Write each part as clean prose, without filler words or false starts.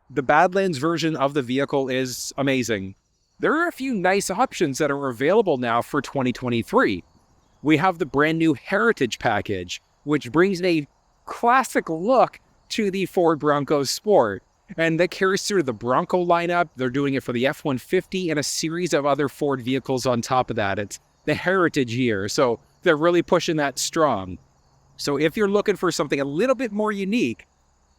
The Badlands version of the vehicle is amazing. There are a few nice options that are available now for 2023. We have the brand new Heritage package, which brings a classic look to the Ford Bronco Sport. And that carries through the Bronco lineup. They're doing it for the F-150 and a series of other Ford vehicles on top of that. It's the Heritage year, so they're really pushing that strong. So if you're looking for something a little bit more unique,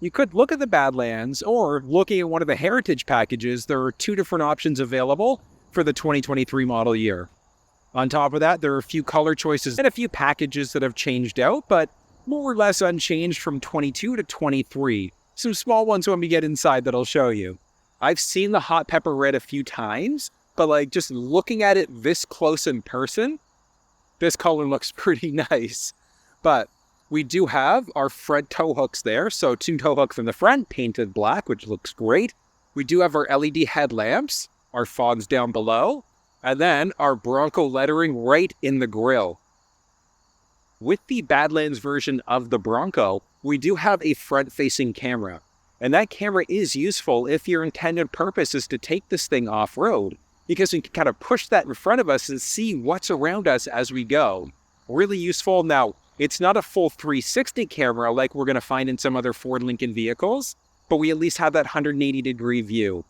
you could look at the Badlands, or looking at one of the Heritage packages. There are 2 different options available for the 2023 model year. On top of that, there are a few color choices and a few packages that have changed out, but more or less unchanged from 22 to 23. Some small ones when we get inside that I'll show you. I've seen the hot pepper red a few times, but like just looking at it this close in person, this color looks pretty nice. But we do have our front tow hooks there. So 2 tow hooks in the front, painted black, which looks great. We do have our LED headlamps, our fogs down below, and then our Bronco lettering right in the grille. With the Badlands version of the Bronco, we do have a front-facing camera. And that camera is useful if your intended purpose is to take this thing off-road, because we can kind of push that in front of us and see what's around us as we go. Really useful. Now, it's not a full 360 camera like we're going to find in some other Ford Lincoln vehicles, but we at least have that 180-degree view.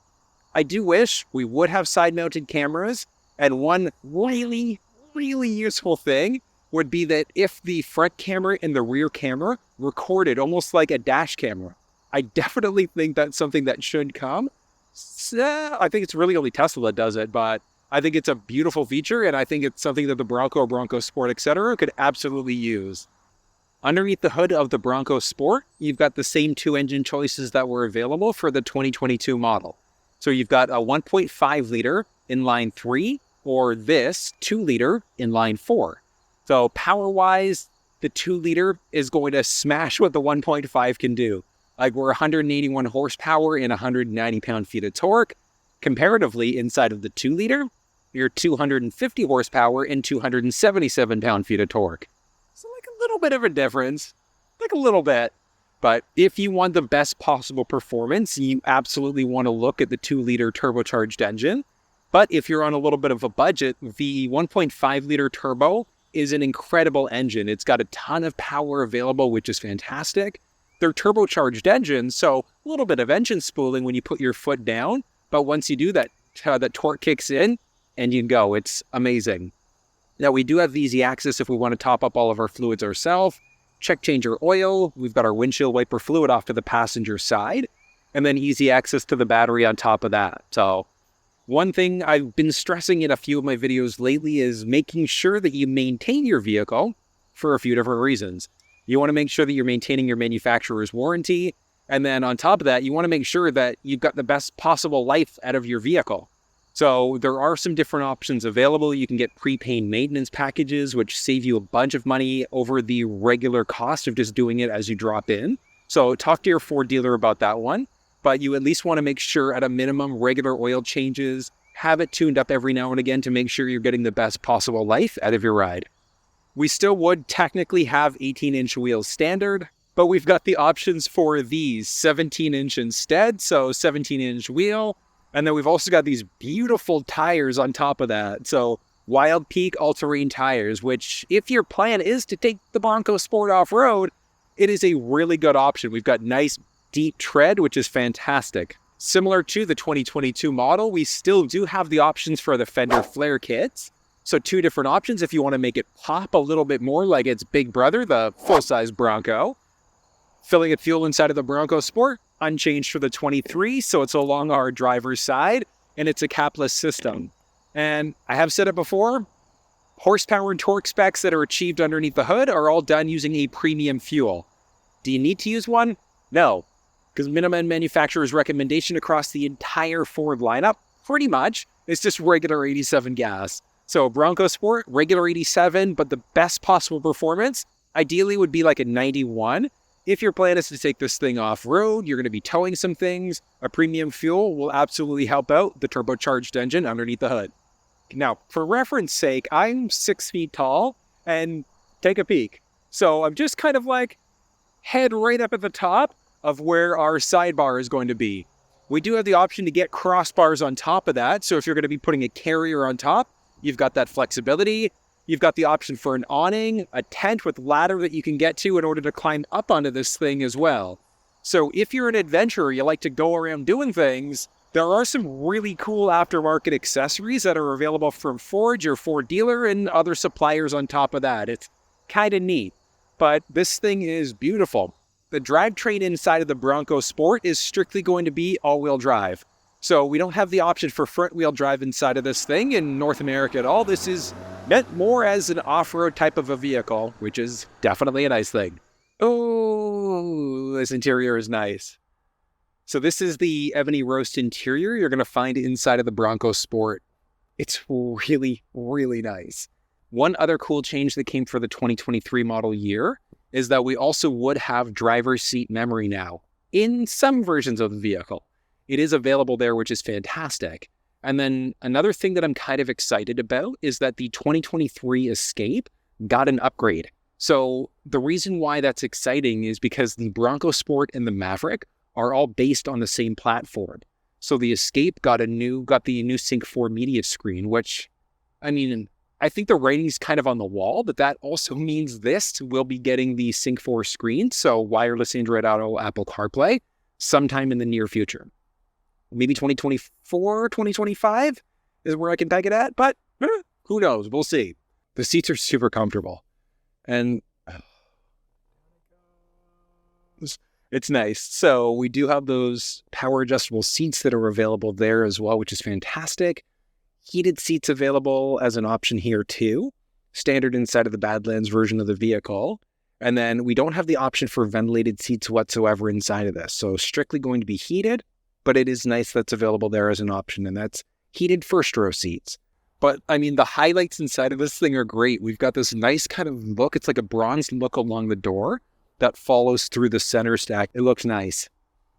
I do wish we would have side-mounted cameras, and one really, really useful thing would be that if the front camera and the rear camera recorded almost like a dash camera. I definitely think that's something that should come. I think it's really only Tesla that does it, but I think it's a beautiful feature, and I think it's something that the Bronco Sport, etc. could absolutely use. Underneath the hood of the Bronco Sport, you've got the same 2 engine choices that were available for the 2022 model. So you've got a 1.5 liter inline 3, or this 2 liter inline 4. So power-wise, the 2 liter is going to smash what the 1.5 can do. Like, we're 181 horsepower and 190 pound-feet of torque. Comparatively, inside of the 2 liter, you're 250 horsepower and 277 pound-feet of torque. So like a little bit of a difference, like a little bit. But if you want the best possible performance, you absolutely want to look at the 2 liter turbocharged engine. But if you're on a little bit of a budget, the 1.5 liter turbo is an incredible engine. It's got a ton of power available, which is fantastic. They're turbocharged engines, so a little bit of engine spooling when you put your foot down. But once you do that, that torque kicks in and you go. It's amazing. Now, we do have easy access if we want to top up all of our fluids ourselves. Check change our oil. We've got our windshield wiper fluid off to the passenger side, and then easy access to the battery on top of that. So one thing I've been stressing in a few of my videos lately is making sure that you maintain your vehicle for a few different reasons. You want to make sure that you're maintaining your manufacturer's warranty. And then on top of that, you want to make sure that you've got the best possible life out of your vehicle. So there are some different options available. You can get prepaid maintenance packages, which save you a bunch of money over the regular cost of just doing it as you drop in. So talk to your Ford dealer about that one. But you at least want to make sure at a minimum regular oil changes, have it tuned up every now and again to make sure you're getting the best possible life out of your ride. We still would technically have 18-inch wheels standard, but we've got the options for these 17-inch instead, so 17-inch wheel. And then we've also got these beautiful tires on top of that. So Wild Peak all-terrain tires, which if your plan is to take the Bronco Sport off-road, it is a really good option. We've got nice deep tread, which is fantastic. Similar to the 2022 model, we still do have the options for the fender flare kits. So 2 different options if you want to make it pop a little bit more like its big brother, the full-size Bronco. Filling it fuel inside of the Bronco Sport, unchanged for the 23, so it's along our driver's side, and it's a capless system. And I have said it before, horsepower and torque specs that are achieved underneath the hood are all done using a premium fuel. Do you need to use one? No, because minimum manufacturer's recommendation across the entire Ford lineup, pretty much, is just regular 87 gas. So Bronco Sport, regular 87, but the best possible performance, ideally would be like a 91. If your plan is to take this thing off-road, you're going to be towing some things, a premium fuel will absolutely help out the turbocharged engine underneath the hood. Now, for reference sake, I'm 6 feet tall, and take a peek. So I'm just kind of like head right up at the top of where our sidebar is going to be. We do have the option to get crossbars on top of that. So if you're going to be putting a carrier on top, you've got that flexibility. You've got the option for an awning, a tent with ladder that you can get to in order to climb up onto this thing as well. So if you're an adventurer, you like to go around doing things, there are some really cool aftermarket accessories that are available from Ford, your Ford dealer, and other suppliers on top of that. It's kind of neat, but this thing is beautiful. The drivetrain inside of the Bronco Sport is strictly going to be all-wheel drive. So we don't have the option for front-wheel drive inside of this thing in North America at all. This is meant more as an off-road type of a vehicle, which is definitely a nice thing. Oh, this interior is nice. So this is the Ebony roast interior you're going to find inside of the Bronco Sport. It's really, really nice. One other cool change that came for the 2023 model year is that we also would have driver's seat memory now in some versions of the vehicle. It is available there, which is fantastic. And then another thing that I'm kind of excited about is that the 2023 Escape got an upgrade. So the reason why that's exciting is because the Bronco Sport and the Maverick are all based on the same platform. So the Escape got the new Sync 4 media screen, which, I mean, I think the writing's kind of on the wall, but that also means this will be getting the Sync 4 screen, so wireless Android Auto, Apple CarPlay, sometime in the near future. Maybe 2024, 2025 is where I can peg it at, but who knows? We'll see. The seats are super comfortable, and it's nice. So we do have those power adjustable seats that are available there as well, which is fantastic. Heated seats available as an option here too, standard inside of the Badlands version of the vehicle. And then we don't have the option for ventilated seats whatsoever inside of this. So strictly going to be heated, but it is nice that's available there as an option, and that's heated first row seats. But I mean, the highlights inside of this thing are great. We've got this nice kind of look. It's like a bronze look along the door that follows through the center stack. It looks nice.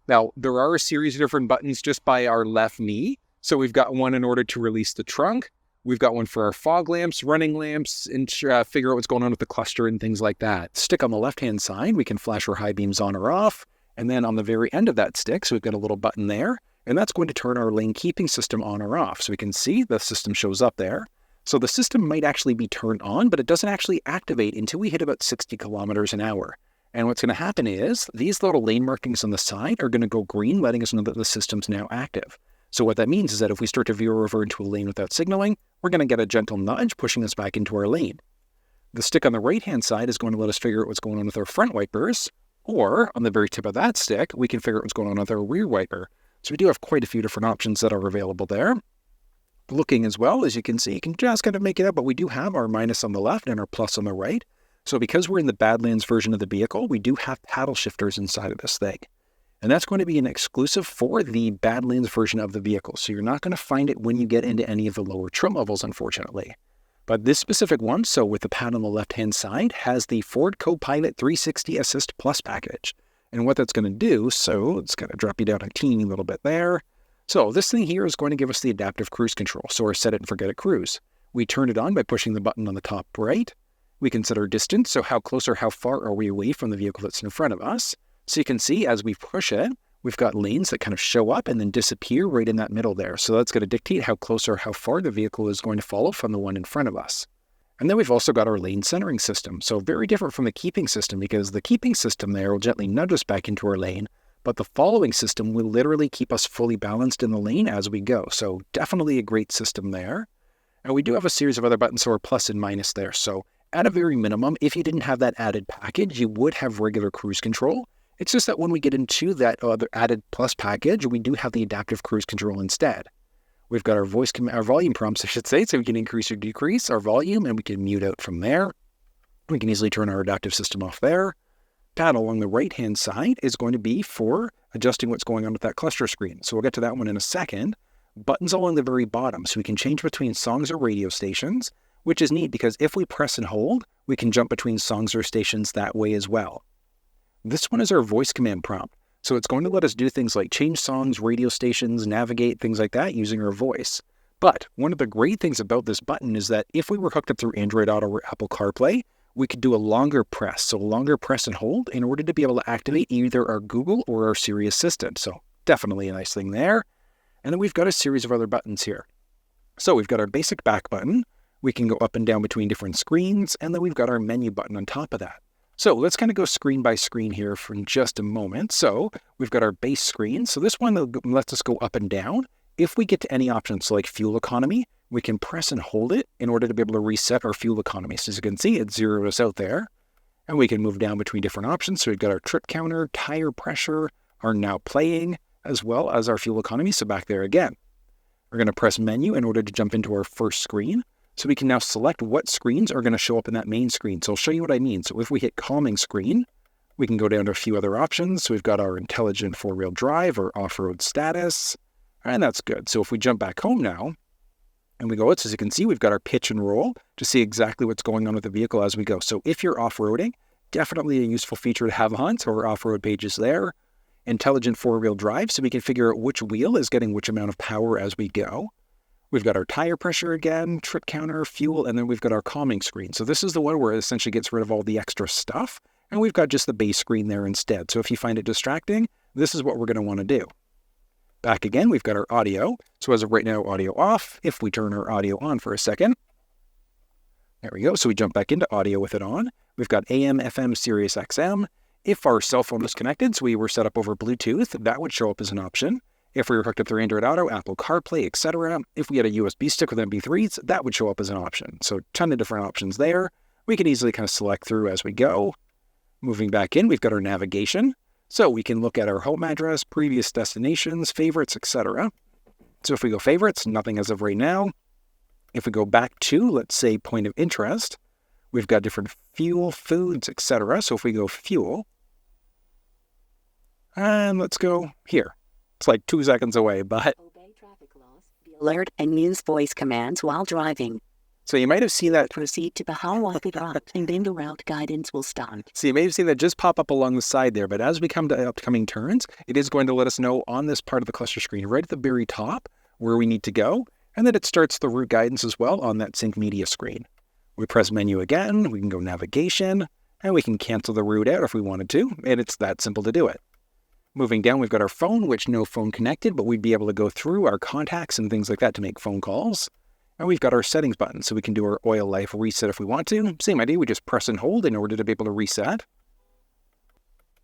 Now, there are a series of different buttons just by our left knee. So we've got one in order to release the trunk. We've got one for our fog lamps, running lamps, and figure out what's going on with the cluster and things like that. Stick on the left-hand side, we can flash our high beams on or off. And then on the very end of that stick, so we've got a little button there, and that's going to turn our lane keeping system on or off. So we can see the system shows up there. So the system might actually be turned on, but it doesn't actually activate until we hit about 60 kilometers an hour. And what's going to happen is these little lane markings on the side are going to go green, letting us know that the system's now active. So what that means is that if we start to veer over into a lane without signaling, we're going to get a gentle nudge pushing us back into our lane. The stick on the right-hand side is going to let us figure out what's going on with our front wipers, or on the very tip of that stick, we can figure out what's going on with our rear wiper. So we do have quite a few different options that are available there. Looking as well, as you can see, you can just kind of make it out, but we do have our minus on the left and our plus on the right. So because we're in the Badlands version of the vehicle, we do have paddle shifters inside of this thing. And that's going to be an exclusive for the Badlands version of the vehicle. So you're not going to find it when you get into any of the lower trim levels, unfortunately. But this specific one, so with the pad on the left-hand side, has the Ford Co-Pilot 360 Assist Plus package. And what that's going to do, so it's going to drop you down a teeny little bit there. So this thing here is going to give us the adaptive cruise control, so our set it and forget it cruise. We turn it on by pushing the button on the top right. We can set our distance, so how close or how far are we away from the vehicle that's in front of us. So you can see as we push it, we've got lanes that kind of show up and then disappear right in that middle there. So that's going to dictate how close or how far the vehicle is going to follow from the one in front of us. And then we've also got our lane centering system. So very different from the keeping system, because the keeping system there will gently nudge us back into our lane, but the following system will literally keep us fully balanced in the lane as we go. So definitely a great system there. And we do have a series of other buttons, so our plus and minus there. So at a very minimum, if you didn't have that added package, you would have regular cruise control. It's just that when we get into that other added plus package, we do have the adaptive cruise control instead. We've got our our volume prompts, I should say, so we can increase or decrease our volume, and we can mute out from there. We can easily turn our adaptive system off there. Pad along the right-hand side is going to be for adjusting what's going on with that cluster screen. So we'll get to that one in a second. Buttons along the very bottom, so we can change between songs or radio stations, which is neat because if we press and hold, we can jump between songs or stations that way as well. This one is our voice command prompt. So it's going to let us do things like change songs, radio stations, navigate, things like that using our voice. But one of the great things about this button is that if we were hooked up through Android Auto or Apple CarPlay, we could do a longer press. So a longer press and hold in order to be able to activate either our Google or our Siri Assistant. So Definitely a nice thing there. And then we've got a series of other buttons here. So we've got our basic back button. We can go up and down between different screens, and then we've got our menu button on top of that. So let's kind of go screen by screen here for just a moment. So we've got our base screen. So this one lets us go up and down. If we get to any options like fuel economy, we can press and hold it in order to be able to reset our fuel economy. So as you can see, it zeroed us out there. And we can move down between different options. So we've got our trip counter, tire pressure, our now playing, as well as our fuel economy. So back there again. We're going to press menu in order to jump into our first screen. So we can now select what screens are going to show up in that main screen. So I'll show you what I mean. So if we hit calming screen, we can go down to a few other options. So we've got our intelligent four-wheel drive or off-road status, and that's good. So if we jump back home now, and we go, as you can see, we've got our pitch and roll to see exactly what's going on with the vehicle as we go. So if you're off-roading, definitely a useful feature to have on. So our off-road page is there. Intelligent four-wheel drive, so we can figure out which wheel is getting which amount of power as we go. We've got our tire pressure again, trip counter, fuel, and then we've got our calming screen. So this is the one where it essentially gets rid of all the extra stuff, and we've got just the base screen there instead. So if you find it distracting, this is what we're going to want to do. Back again, we've got our audio. So as of right now, audio off. If we turn our audio on for a second, there we go. So we jump back into audio with it on. We've got AM, FM, SiriusXM. If our cell phone was connected, so we were set up over Bluetooth, that would show up as an option. If we were hooked up through Android Auto, Apple CarPlay, etc. If we had a USB stick with MP3s, that would show up as an option. So a ton of different options there. We can easily kind of select through as we go. Moving back in, we've got our navigation. So we can look at our home address, previous destinations, favorites, etc. So if we go favorites, nothing as of right now. If we go back to, let's say, point of interest, we've got different fuel, foods, etc. So if we go fuel, and let's go here. It's like 2 seconds away, but obey traffic laws, be alert, and use voice commands while driving. So you might have seen that. Proceed to the highway and then the route guidance will start. So you may have seen that just pop up along the side there, but as we come to upcoming turns, it is going to let us know on this part of the cluster screen, right at the very top, where we need to go, and then it starts the route guidance as well on that sync media screen. We press menu again, we can go navigation, and we can cancel the route out if we wanted to, and it's that simple to do it. Moving down, we've got our phone, which no phone connected, but we'd be able to go through our contacts and things like that to make phone calls. And we've got our settings button, so we can do our oil life reset if we want to. Same idea, we just press and hold in order to be able to reset.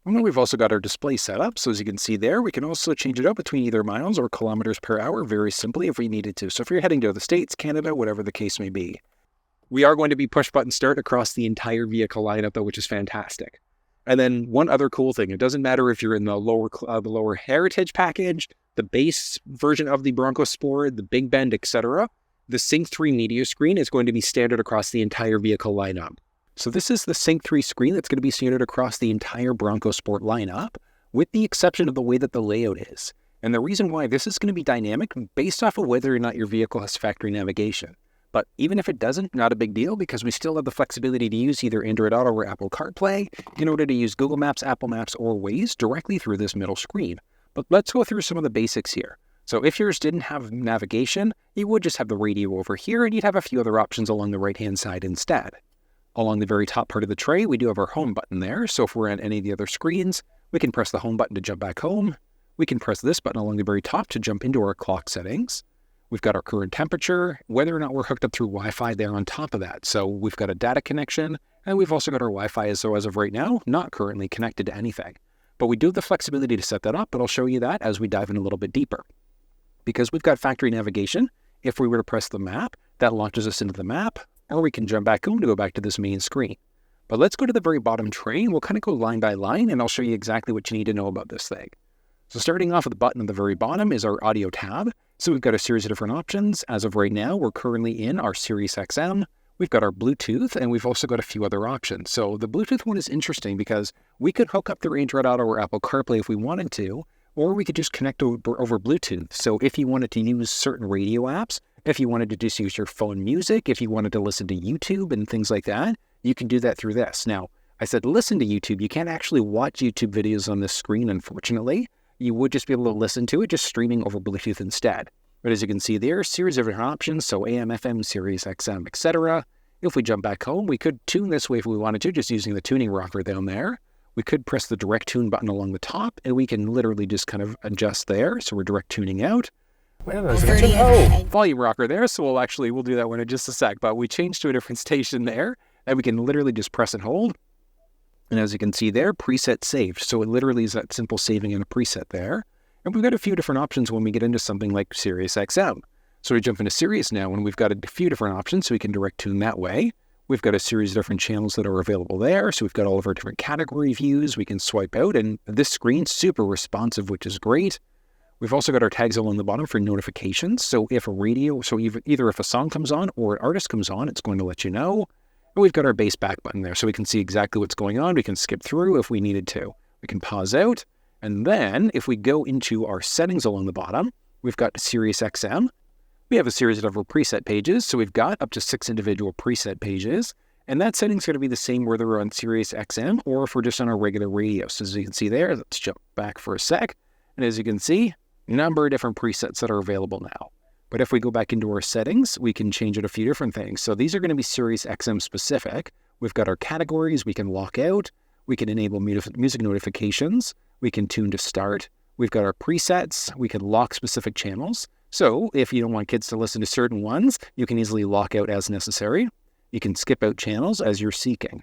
And then we've also got our display set up, so as you can see there, we can also change it up between either miles or kilometers per hour very simply if we needed to. So if you're heading to the States, Canada, whatever the case may be. We are going to be push button start across the entire vehicle lineup though, which is fantastic. And then one other cool thing, it doesn't matter if you're in the lower Heritage package, the base version of the Bronco Sport, the Big Bend, etc. The Sync 3 media screen is going to be standard across the entire vehicle lineup. So this is the Sync 3 screen that's going to be standard across the entire Bronco Sport lineup, with the exception of the way that the layout is. And the reason why this is going to be dynamic based off of whether or not your vehicle has factory navigation. But even if it doesn't, not a big deal because we still have the flexibility to use either Android Auto or Apple CarPlay in order to use Google Maps, Apple Maps, or Waze directly through this middle screen. But let's go through some of the basics here. So if yours didn't have navigation, you would just have the radio over here and you'd have a few other options along the right-hand side instead. Along the very top part of the tray, we do have our home button there. So if we're on any of the other screens, we can press the home button to jump back home. We can press this button along the very top to jump into our clock settings. We've got our current temperature, whether or not we're hooked up through Wi-Fi there on top of that. So we've got a data connection, and we've also got our Wi-Fi as of right now, not currently connected to anything. But we do have the flexibility to set that up, but I'll show you that as we dive in a little bit deeper. Because we've got factory navigation, if we were to press the map, that launches us into the map, or we can jump back home to go back to this main screen. But let's go to the very bottom tray, and we'll kind of go line by line, and I'll show you exactly what you need to know about this thing. So starting off with the button at the very bottom is our audio tab. So we've got a series of different options. As of right now, we're currently in our SiriusXM. We've got our Bluetooth, and we've also got a few other options. So the Bluetooth one is interesting because we could hook up through Android Auto or Apple CarPlay if we wanted to, or we could just connect over Bluetooth. So if you wanted to use certain radio apps, if you wanted to just use your phone music, if you wanted to listen to YouTube and things like that, you can do that through this. Now, I said listen to YouTube. You can't actually watch YouTube videos on this screen, unfortunately. You would just be able to listen to it just streaming over Bluetooth instead. But as you can see there, a series of different options, so AM, FM, SiriusXM, etc. If we jump back home, we could tune this way if we wanted to, just using the tuning rocker down there. We could press the direct tune button along the top, and we can literally just kind of adjust there. So we're direct tuning out. Volume rocker there. So we'll do that one in just a sec. But we changed to a different station there, and we can literally just press and hold. And as you can see there, preset saved. So it literally is that simple saving in a preset there. And we've got a few different options when we get into something like SiriusXM. So we jump into Sirius now, and we've got a few different options, so we can direct tune that way. We've got a series of different channels that are available there. So we've got all of our different category views we can swipe out, and this screen's super responsive, which is great. We've also got our tags along the bottom for notifications. So if either if a song comes on or an artist comes on, it's going to let you know. And we've got our bass back button there, so we can see exactly what's going on. We can skip through if we needed to. We can pause out. And then if we go into our settings along the bottom, we've got SiriusXM. We have a series of different preset pages, so we've got up to 6 individual preset pages, and that setting's going to be the same whether we're on SiriusXM or if we're just on our regular radio. So as you can see there, let's jump back for a sec, and as you can see, a number of different presets that are available now. But if we go back into our settings, we can change out a few different things. So these are going to be SiriusXM specific. We've got our categories we can lock out, we can enable music notifications, we can tune to start, we've got our presets, we can lock specific channels. So if you don't want kids to listen to certain ones, you can easily lock out as necessary. You can skip out channels as you're seeking.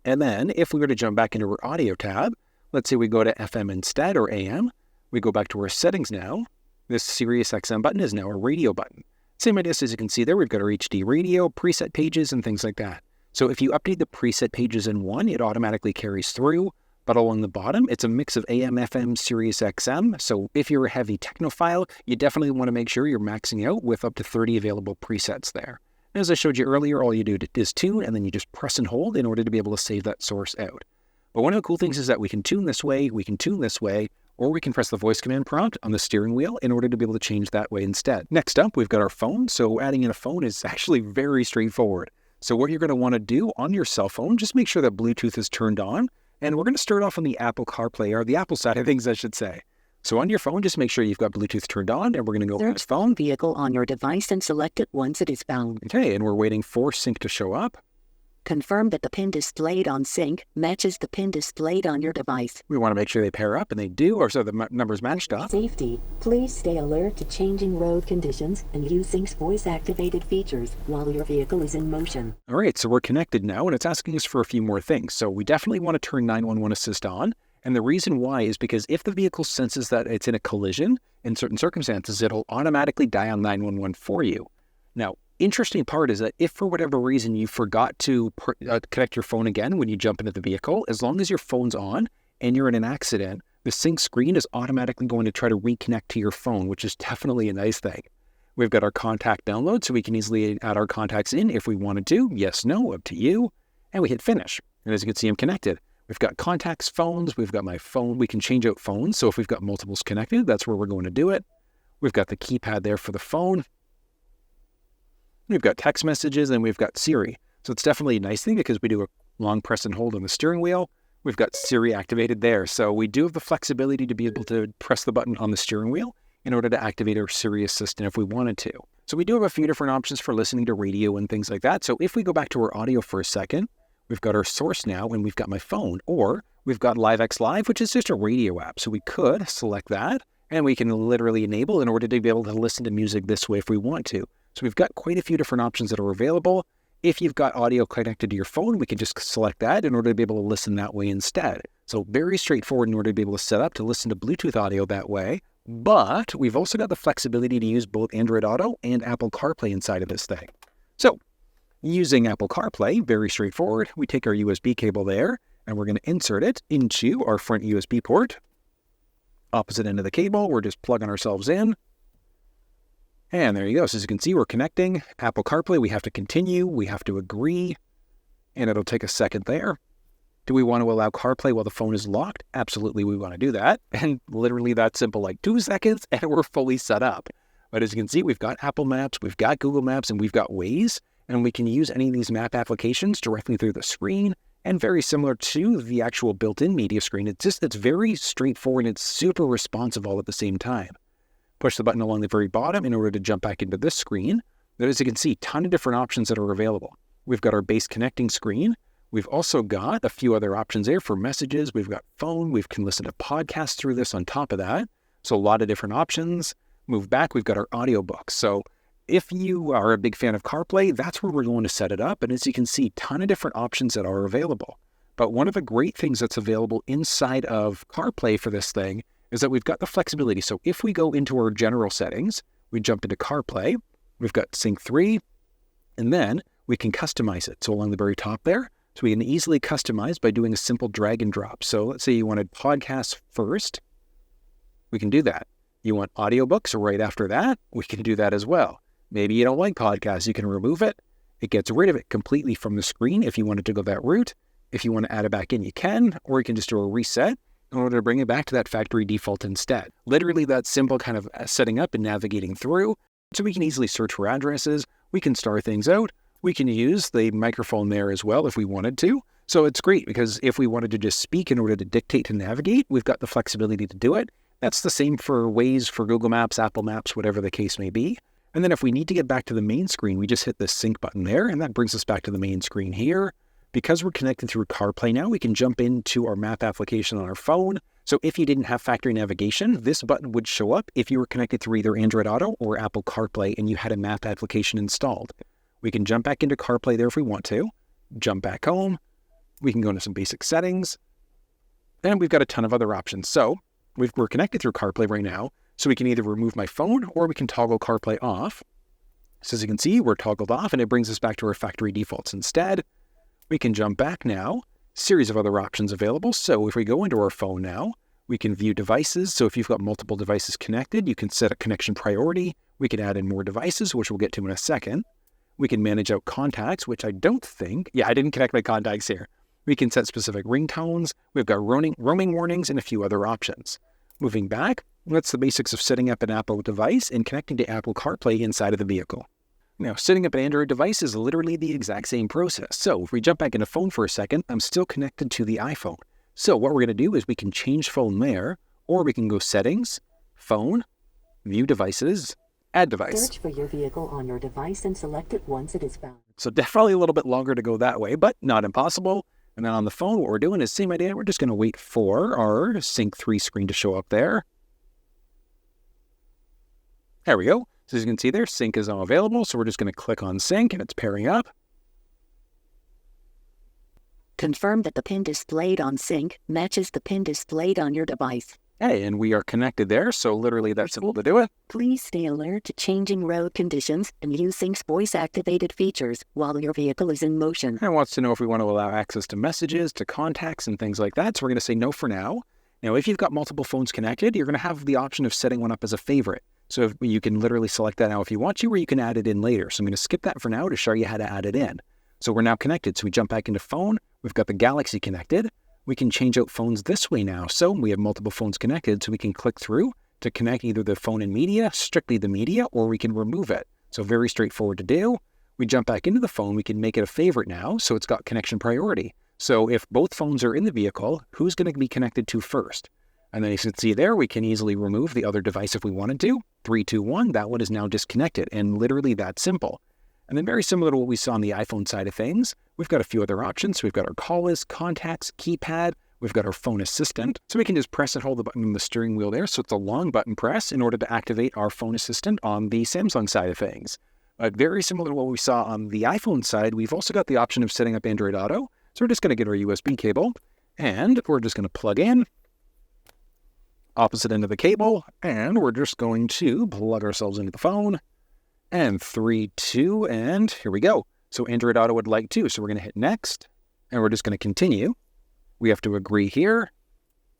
And then if we were to jump back into our audio tab, let's say we go to FM instead or AM, we go back to our settings now. This SiriusXM button is now a radio button. Same idea as you can see there, we've got our HD radio, preset pages, and things like that. So if you update the preset pages in one, it automatically carries through. But along the bottom, it's a mix of AM, FM, SiriusXM. So if you're a heavy technophile, you definitely want to make sure you're maxing out with up to 30 available presets there. And as I showed you earlier, all you do is tune, and then you just press and hold in order to be able to save that source out. But one of the cool things is that we can tune this way, or we can press the voice command prompt on the steering wheel in order to be able to change that way instead. Next up, we've got our phone. So adding in a phone is actually very straightforward. So what you're going to want to do on your cell phone, just make sure that Bluetooth is turned on. And we're going to start off on the Apple CarPlay, or the Apple side of things, I should say. So on your phone, just make sure you've got Bluetooth turned on, and we're going to go Search phone vehicle on your device and select it once it is found. Okay, and we're waiting for sync to show up. Confirm that the pin displayed on sync matches the pin displayed on your device. We want to make sure they pair up, and they do, or so the numbers matched up. Safety. Please stay alert to changing road conditions and use Sync's voice-activated features while your vehicle is in motion. All right, so we're connected now, and it's asking us for a few more things. So we definitely want to turn 911 assist on, and the reason why is because if the vehicle senses that it's in a collision, in certain circumstances, it'll automatically dial 911 for you. Now, interesting part is that if for whatever reason you forgot to connect your phone again when you jump into the vehicle, as long as your phone's on and you're in an accident, the sync screen is automatically going to try to reconnect to your phone, which is definitely a nice thing. We've got our contact download, so we can easily add our contacts in if we wanted to. Yes, no, up to you. And we hit finish. And as you can see, I'm connected. We've got contacts, phones. We've got my phone. We can change out phones. So if we've got multiples connected, that's where we're going to do it. We've got the keypad there for the phone. We've got text messages, and we've got Siri. So it's definitely a nice thing because we do a long press and hold on the steering wheel. We've got Siri activated there. So we do have the flexibility to be able to press the button on the steering wheel in order to activate our Siri Assistant if we wanted to. So we do have a few different options for listening to radio and things like that. So if we go back to our audio for a second, we've got our source now, and we've got my phone, or we've got LiveX Live, which is just a radio app. So we could select that, and we can literally enable in order to be able to listen to music this way if we want to. So we've got quite a few different options that are available. If you've got audio connected to your phone, we can just select that in order to be able to listen that way instead. So very straightforward in order to be able to set up to listen to Bluetooth audio that way. But we've also got the flexibility to use both Android Auto and Apple CarPlay inside of this thing. So using Apple CarPlay, very straightforward. We take our USB cable there, and we're going to insert it into our front USB port. Opposite end of the cable, we're just plugging ourselves in. And there you go. So as you can see, we're connecting. Apple CarPlay, we have to continue. We have to agree. And it'll take a second there. Do we want to allow CarPlay while the phone is locked? Absolutely, we want to do that. And literally that simple, like 2 seconds, and we're fully set up. But as you can see, we've got Apple Maps, we've got Google Maps, and we've got Waze. And we can use any of these map applications directly through the screen. And very similar to the actual built-in media screen. It's very straightforward, and it's super responsive all at the same time. Push the button along the very bottom in order to jump back into this screen. But as you can see, a ton of different options that are available. We've got our base connecting screen. We've also got a few other options there for messages. We've got phone. We can listen to podcasts through this on top of that. So a lot of different options. Move back, we've got our audiobooks. So if you are a big fan of CarPlay, that's where we're going to set it up. And as you can see, ton of different options that are available. But one of the great things that's available inside of CarPlay for this thing is that we've got the flexibility. So if we go into our general settings, we jump into CarPlay, we've got Sync 3, and then we can customize it. So along the very top there, so we can easily customize by doing a simple drag and drop. So let's say you wanted podcasts first, we can do that. You want audiobooks right after that, we can do that as well. Maybe you don't like podcasts, you can remove it. It gets rid of it completely from the screen if you wanted to go that route. If you want to add it back in, you can, or you can just do a reset in order to bring it back to that factory default instead. Literally that simple kind of setting up and navigating through. So we can easily search for addresses, we can star things out, we can use the microphone there as well if we wanted to. So it's great because if we wanted to just speak in order to dictate to navigate, we've got the flexibility to do it. That's the same for Waze, for Google Maps, Apple Maps, whatever the case may be. And then if we need to get back to the main screen, we just hit the sync button there, and that brings us back to the main screen here. Because we're connected through CarPlay now, we can jump into our map application on our phone. So if you didn't have factory navigation, this button would show up if you were connected through either Android Auto or Apple CarPlay and you had a map application installed. We can jump back into CarPlay there if we want to, jump back home. We can go into some basic settings, and we've got a ton of other options. So we're connected through CarPlay right now, so we can either remove my phone or we can toggle CarPlay off. So as you can see, we're toggled off and it brings us back to our factory defaults instead. We can jump back now, series of other options available. So if we go into our phone now, we can view devices. So if you've got multiple devices connected, you can set a connection priority. We can add in more devices, which we'll get to in a second. We can manage out contacts, which I don't think, I didn't connect my contacts here. We can set specific ringtones. We've got roaming warnings and a few other options. Moving back, that's the basics of setting up an Apple device and connecting to Apple CarPlay inside of the vehicle. Now, setting up an Android device is literally the exact same process. So if we jump back into phone for a second, I'm still connected to the iPhone. So what we're going to do is we can change phone there, or we can go settings, phone, view devices, add device. Search for your vehicle on your device and select it once it is found. So definitely a little bit longer to go that way, but not impossible. And then on the phone, what we're doing is same idea. We're just going to wait for our Sync 3 screen to show up there. There we go. So as you can see there, Sync is now available. So we're just going to click on Sync and it's pairing up. Confirm that the pin displayed on Sync matches the pin displayed on your device. Hey, and we are connected there. So literally that's simple to do it. Please stay alert to changing road conditions and use Sync's voice-activated features while your vehicle is in motion. And it wants to know if we want to allow access to messages, to contacts, and things like that. So we're going to say no for now. Now, if you've got multiple phones connected, you're going to have the option of setting one up as a favorite. So you can literally select that now if you want to, or you can add it in later. So I'm going to skip that for now to show you how to add it in. So we're now connected. So we jump back into phone. We've got the Galaxy connected. We can change out phones this way now. So we have multiple phones connected, so we can click through to connect either the phone and media, strictly the media, or we can remove it. So very straightforward to do. We jump back into the phone. We can make it a favorite now, so it's got connection priority. So if both phones are in the vehicle, who's going to be connected to first? And then you can see there, we can easily remove the other device if we wanted to. 3, 2, 1, that one is now disconnected, and literally that simple. And then very similar to what we saw on the iPhone side of things, we've got a few other options. We've got our call list, contacts, keypad. We've got our phone assistant. So we can just press and hold the button on the steering wheel there. So it's a long button press in order to activate our phone assistant on the Samsung side of things. Very similar to what we saw on the iPhone side, we've also got the option of setting up Android Auto. So we're just going to get our USB cable, and we're just going to plug in opposite end of the cable, and we're just going to plug ourselves into the phone. And 3, 2, and here we go. So Android Auto would like to. So we're going to hit next, and we're just going to continue. We have to agree here.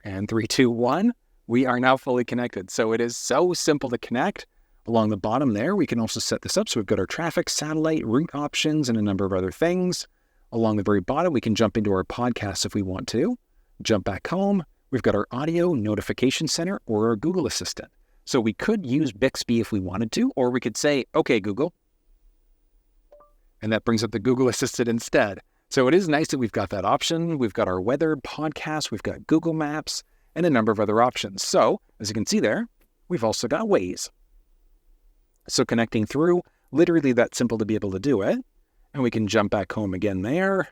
And 3, 2, 1. We are now fully connected. So it is so simple to connect. Along the bottom there, we can also set this up. So we've got our traffic, satellite, route options, and a number of other things. Along the very bottom, we can jump into our podcasts if we want to. Jump back home. We've got our audio notification center or our Google Assistant. So we could use Bixby if we wanted to, or we could say, okay, Google. And that brings up the Google Assistant instead. So it is nice that we've got that option. We've got our weather, podcast, we've got Google Maps, and a number of other options. So as you can see there, we've also got Waze. So connecting through, literally that simple to be able to do it. And we can jump back home again there.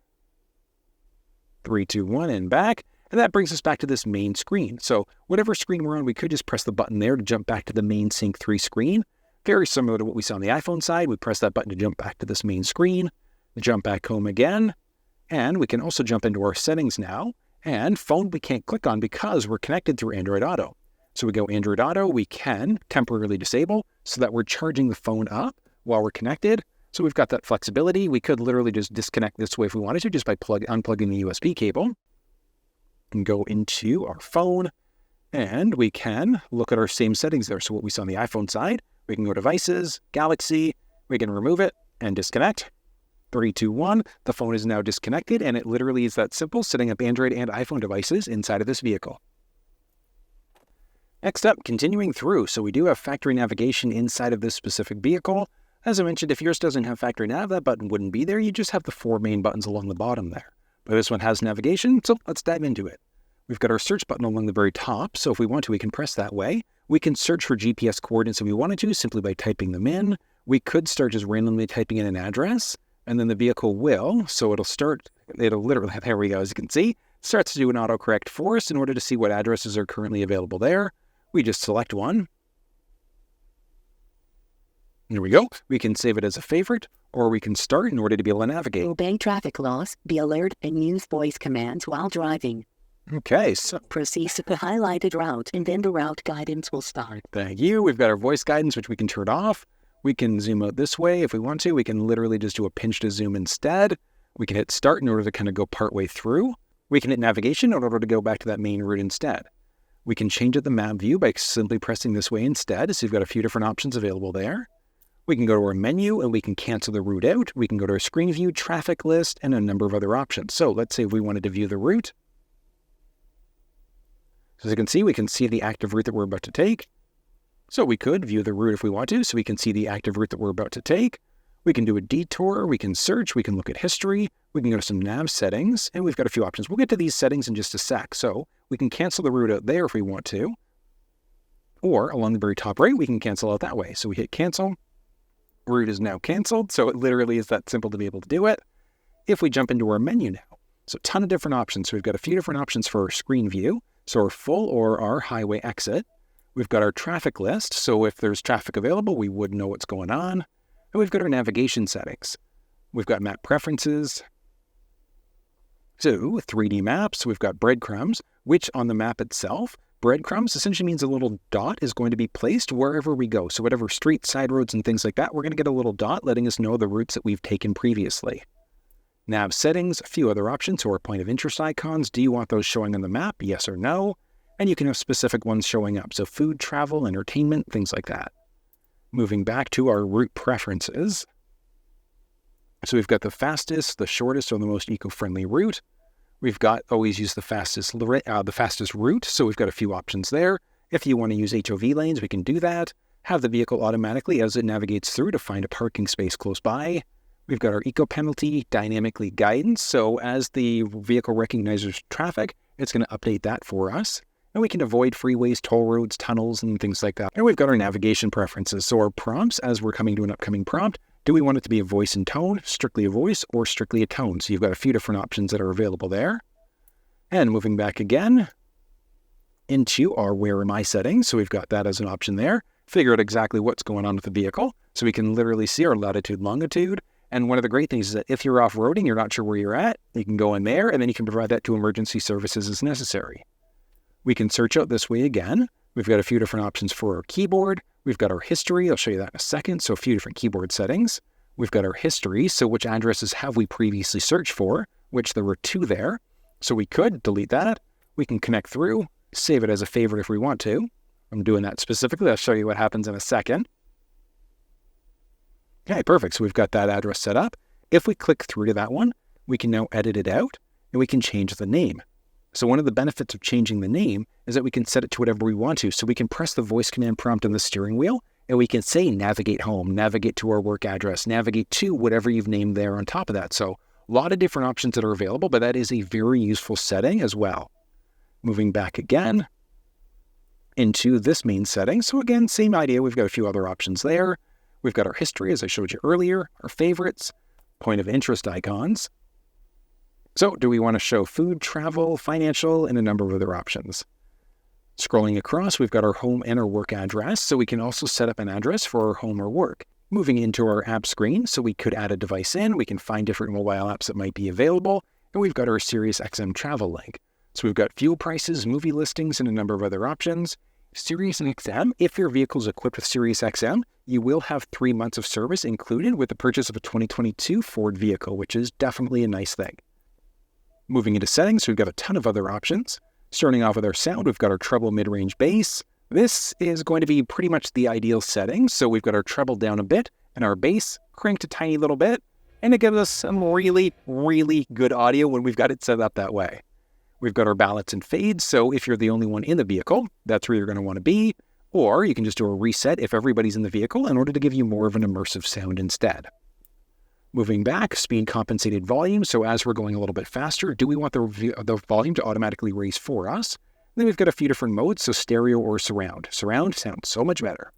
3, 2, 1, and back. And that brings us back to this main screen. So whatever screen we're on, we could just press the button there to jump back to the main Sync 3 screen. Very similar to what we saw on the iPhone side. We press that button to jump back to this main screen, jump back home again, and we can also jump into our settings now. And phone we can't click on because we're connected through Android Auto. So we go Android Auto, we can temporarily disable so that we're charging the phone up while we're connected. So we've got that flexibility. We could literally just disconnect this way if we wanted to, just by unplugging the USB cable. And go into our phone, and we can look at our same settings there. So what we saw on the iPhone side, we can go Devices, Galaxy, we can remove it and disconnect. 3, 2, 1, the phone is now disconnected, and it literally is that simple, setting up Android and iPhone devices inside of this vehicle. Next up, continuing through, so we do have factory navigation inside of this specific vehicle. As I mentioned, if yours doesn't have factory nav, that button wouldn't be there. You just have the 4 main buttons along the bottom there. But this one has navigation, so let's dive into it. We've got our search button along the very top, so if we want to, we can press that way. We can search for GPS coordinates if we wanted to, simply by typing them in. We could start just randomly typing in an address, and then the vehicle will, so it'll literally, there we go, as you can see, starts to do an autocorrect for us in order to see what addresses are currently available there. We just select one. There we go. We can save it as a favorite, or we can start in order to be able to navigate. Obey traffic laws, be alert, and use voice commands while driving. Okay, so Proceed to the highlighted route, and then the route guidance will start. thank you. We've got our voice guidance, which we can turn off. We can zoom out this way if we want to. We can literally just do a pinch to zoom instead. We can hit start in order to kind of go partway through. We can hit navigation in order to go back to that main route instead. We can change the map view by simply pressing this way instead. So you've got a few different options available there. We can go to our menu and we can cancel the route out. We can go to our screen view, traffic list, and a number of other options. So let's say if we wanted to view the route. So as you can see the active route that we're about to take. So we could view the route if we want to, so we can see the active route that we're about to take. We can do a detour, we can search, we can look at history, we can go to some nav settings, and we've got a few options. We'll get to these settings in just a sec. So we can cancel the route out there if we want to, or along the very top right, we can cancel out that way. So we hit cancel, route is now canceled. So it literally is that simple to be able to do it. If we jump into our menu now, so a ton of different options. So we've got a few different options for our screen view. So our full or our highway exit. We've got our traffic list. So if there's traffic available, we would know what's going on. And we've got our navigation settings. We've got map preferences. So 3D maps, we've got breadcrumbs, which on the map itself, breadcrumbs essentially means a little dot is going to be placed wherever we go. So whatever street, side roads, and things like that, we're going to get a little dot letting us know the routes that we've taken previously. Nav settings, a few other options, so our point of interest icons. Do you want those showing on the map? Yes or no? And you can have specific ones showing up. So food, travel, entertainment, things like that. Moving back to our route preferences. So we've got the fastest, the shortest, or the most eco-friendly route. We've got always use the fastest route. So we've got a few options there. If you want to use HOV lanes, we can do that. Have the vehicle automatically as it navigates through to find a parking space close by. We've got our eco penalty dynamically guidance. So as the vehicle recognizes traffic, it's going to update that for us. And we can avoid freeways, toll roads, tunnels, and things like that. And we've got our navigation preferences. So our prompts, as we're coming to an upcoming prompt, do we want it to be a voice and tone, strictly a voice, or strictly a tone? So you've got a few different options that are available there. And moving back again into our where am I settings. So we've got that as an option there. Figure out exactly what's going on with the vehicle. So we can literally see our latitude, longitude. And one of the great things is that if you're off-roading, you're not sure where you're at, you can go in there, and then you can provide that to emergency services as necessary. We can search out this way again. We've got a few different options for our keyboard. We've got our history. I'll show you that in a second. So a few different keyboard settings. We've got our history. So which addresses have we previously searched for, which there were 2 there. So we could delete that. We can connect through, save it as a favorite if we want to. I'm doing that specifically. I'll show you what happens in a second. Okay, perfect. So we've got that address set up. If we click through to that one, we can now edit it out and we can change the name. So one of the benefits of changing the name is that we can set it to whatever we want to. So we can press the voice command prompt on the steering wheel and we can say navigate home, navigate to our work address, navigate to whatever you've named there on top of that. So a lot of different options that are available, but that is a very useful setting as well. Moving back again into this main setting. So again, same idea. We've got a few other options there. We've got our history, as I showed you earlier, our favorites, point of interest icons. So do we want to show food, travel, financial, and a number of other options? Scrolling across, we've got our home and our work address, so we can also set up an address for our home or work. Moving into our app screen, so we could add a device in, we can find different mobile apps that might be available, and we've got our SiriusXM travel link. So we've got fuel prices, movie listings, and a number of other options. SiriusXM, if your vehicle is equipped with SiriusXM, you will have 3 months of service included with the purchase of a 2022 Ford vehicle, which is definitely a nice thing. Moving into settings, we've got a ton of other options. Starting off with our sound, we've got our treble mid-range bass. This is going to be pretty much the ideal setting. So we've got our treble down a bit and our bass cranked a tiny little bit. And it gives us some really, really good audio when we've got it set up that way. We've got our ballads and fades. So if you're the only one in the vehicle, that's where you're going to want to be. Or you can just do a reset if everybody's in the vehicle in order to give you more of an immersive sound instead. Moving back, speed compensated volume. So as we're going a little bit faster, do we want the volume to automatically raise for us? Then we've got a few different modes, so stereo or surround. Surround sounds so much better.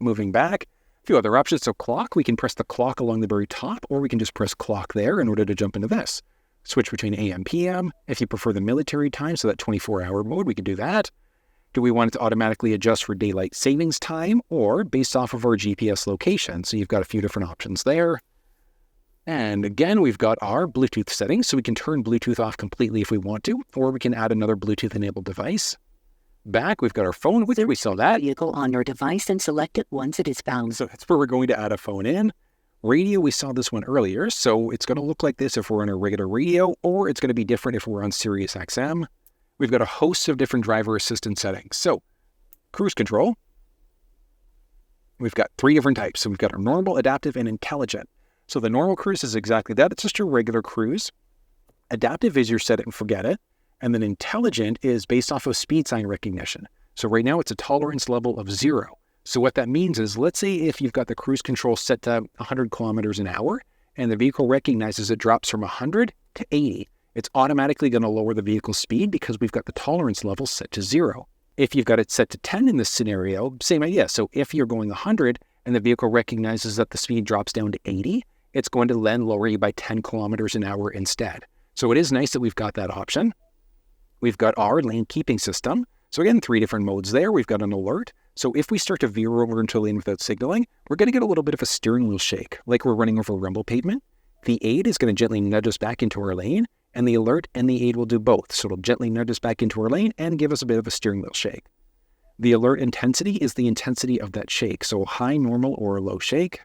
Moving back, a few other options. So clock, we can press the clock along the very top, or we can just press clock there in order to jump into this. Switch between AM, PM. If you prefer the military time, so that 24-hour mode, we could do that. Do we want it to automatically adjust for daylight savings time or based off of our GPS location? So you've got a few different options there. And again, we've got our Bluetooth settings, so we can turn Bluetooth off completely if we want to, or we can add another Bluetooth-enabled device. Back, we've got our phone with it. We saw that. Vehicle on your device and select it once it is found. So that's where we're going to add a phone in. Radio, we saw this one earlier, so it's going to look like this if we're on a regular radio, or it's going to be different if we're on SiriusXM. We've got a host of different driver assistance settings. So, cruise control. We've got 3 different types. So we've got our normal, adaptive, and intelligent. So the normal cruise is exactly that. It's just your regular cruise. Adaptive is your set it and forget it. And then intelligent is based off of speed sign recognition. So right now it's a tolerance level of 0. So what that means is, let's say if you've got the cruise control set to 100 kilometers an hour and the vehicle recognizes it drops from 100 to 80, it's automatically going to lower the vehicle's speed because we've got the tolerance level set to 0. If you've got it set to 10 in this scenario, same idea. So if you're going 100 and the vehicle recognizes that the speed drops down to 80, it's going to then lower you by 10 kilometers an hour instead. So it is nice that we've got that option. We've got our lane keeping system. So again, 3 different modes there. We've got an alert. So if we start to veer over into a lane without signaling, we're going to get a little bit of a steering wheel shake, like we're running over rumble pavement. The aid is going to gently nudge us back into our lane, and the alert and the aid will do both. So it'll gently nudge us back into our lane and give us a bit of a steering wheel shake. The alert intensity is the intensity of that shake. So a high, normal, or a low shake.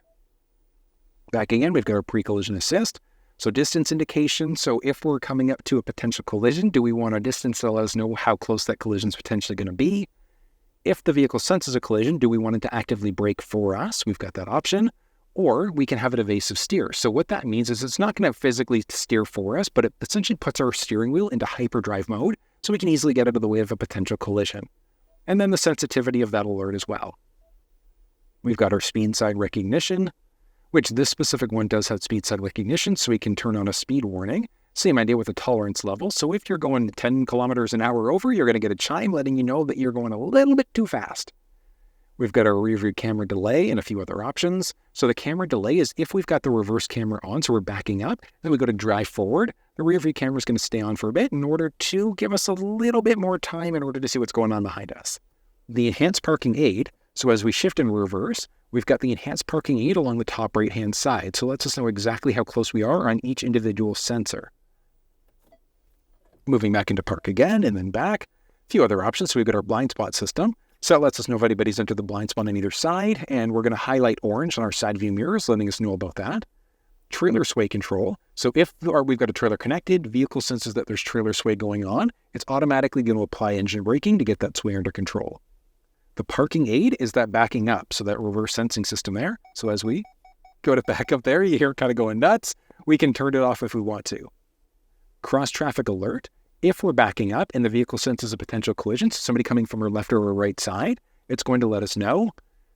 Back again, we've got our pre-collision assist. So distance indication. So if we're coming up to a potential collision, do we want a distance to let us know how close that collision is potentially going to be? If the vehicle senses a collision, do we want it to actively brake for us? We've got that option. Or we can have an evasive steer. So what that means is it's not going to physically steer for us, but it essentially puts our steering wheel into hyperdrive mode so we can easily get out of the way of a potential collision. And then the sensitivity of that alert as well. We've got our speed sign recognition, which this specific one does have speed sign recognition, so we can turn on a speed warning. Same idea with a tolerance level. So if you're going 10 kilometers an hour over, you're going to get a chime letting you know that you're going a little bit too fast. We've got our rear view camera delay and a few other options. So the camera delay is if we've got the reverse camera on, so we're backing up, then we go to drive forward, the rear view camera is going to stay on for a bit in order to give us a little bit more time in order to see what's going on behind us. The enhanced parking aid, so as we shift in reverse, we've got the enhanced parking aid along the top right-hand side. So it lets us know exactly how close we are on each individual sensor. Moving back into park again and then back. A few other options. So we've got our blind spot system. So that lets us know if anybody's entered the blind spot on either side. And we're going to highlight orange on our side view mirrors, letting us know about that. Trailer sway control. So if we've got a trailer connected, vehicle senses that there's trailer sway going on, it's automatically going to apply engine braking to get that sway under control. The parking aid is that backing up, so that reverse sensing system there. So as we go to back up there, you hear it kind of going nuts. We can turn it off if we want to. Cross traffic alert. If we're backing up and the vehicle senses a potential collision, so somebody coming from our left or our right side, it's going to let us know.